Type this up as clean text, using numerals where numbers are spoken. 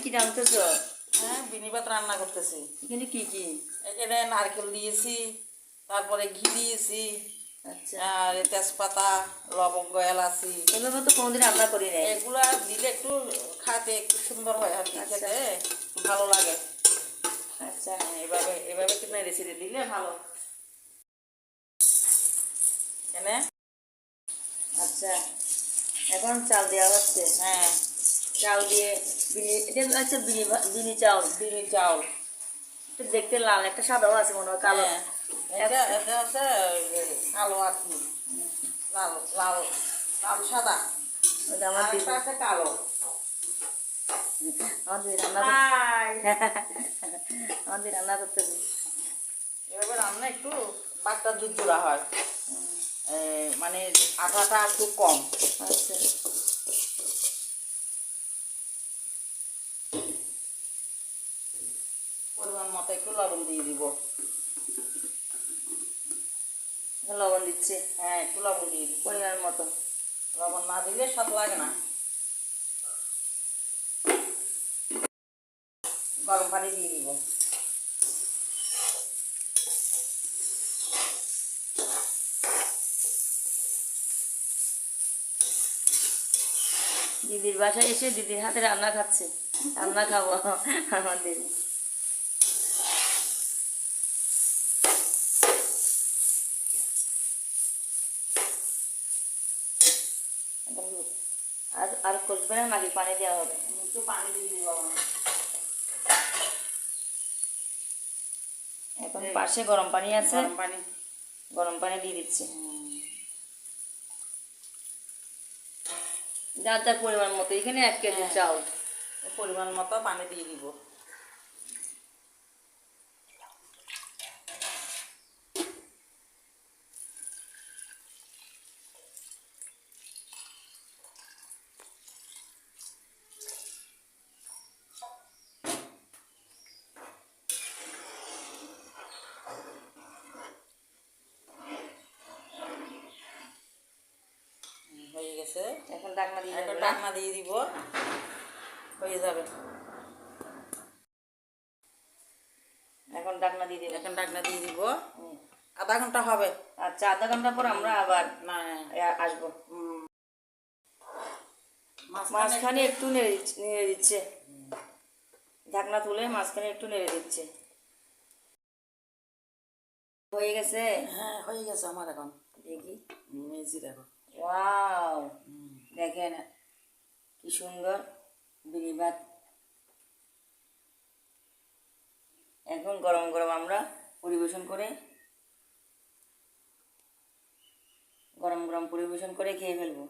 কি জানতেছো? হ্যাঁ, বিনি ভাত রান্না করতেছি। এখানে কি কি? এখানে নারকেল দিয়েছি, তারপরে ঘি দিয়েছি, আচ্ছা, আর তেজপাতা, লবঙ্গ, এলাচি। এভাবে তো কোনোদিন রান্না করি নাই। এগুলা দিলে একটু খাতে একটু সুন্দর হয় আর কি, আচ্ছা। খেতে একটু ভালো লাগে। আচ্ছা এভাবে এভাবে একটু নেড়েচেড়ে দিলে ভালো। কেনে? আচ্ছা, এখন চাল দেওয়া হচ্ছে। হ্যাঁ, চাল দিয়ে এটা হচ্ছে বিনি চাউল। বিনি চাউল। এটা দেখতে লাল, একটা সাদাও আছে মনে হয়, কালো। হ্যাঁ, এটা এটা হচ্ছে কালো আর কি, লাল লাল লাল সাদা। ওটা আর আমার দিদি, একটা আছে কালো। আমার দিদি রান্না হাই, আমার দিদি রান্না করতেছে। এভাবে রান্না একটু বাটটা দুধুরা হয়, মানে আটাটা একটু কম। আচ্ছা, পরিমাণ মতো একটু লবণ দিয়ে দিব। এখন লবণ দিচ্ছে হ্যাঁ, একটু লবণ দিয়ে দিব, পরিমাণ মতো। লবণ না দিলে স্বাদ লাগে না। গরম পানি দিয়ে দিব। দিদির বাসায় এসে দিদির হাতে রান্না খাচ্ছে, রান্না খাবো আমার দিদি। আর আর কষবে না নাকি পানি দেওয়া হবে? একটু পানি দিয়ে দিব। এখন পাশে গরম পানি আছে, গরম পানি। গরম পানি দিয়ে দিচ্ছে। যার যার পরিমাণ মতো, এখানে 1 কেজি হ্যাঁ, চাউল। পরিমাণ মতো পানি দিয়ে দিব। হয়ে গেছে, এখন ঢাকনা দিয়ে এখন দেবো না? ঢাকনা দিয়ে দিব, হয়ে যাবে। এখন ঢাকনা দিয়ে দেবো। এখন ঢাকনা দিয়ে দিব, আধা ঘন্টা হবে। আচ্ছা, আধা ঘন্টা পর আমরা আবার না, আসবো। মাঝখানে মাঝখানে একটু নেড়ে দিচ্ছে, ঢাকনা তুলে মাঝখানে একটু নেড়ে দিচ্ছে। হয়ে গেছে। হ্যাঁ, হয়ে গেছে আমার এখন। দেখি। এই যে দেখো। ওয়াও, দেখেন কি সুন্দর বিড়ি ভাত। এখন গরম গরম আমরা পরিবেশন করে, গরম গরম পরিবেশন করে খেয়ে ফেলবো।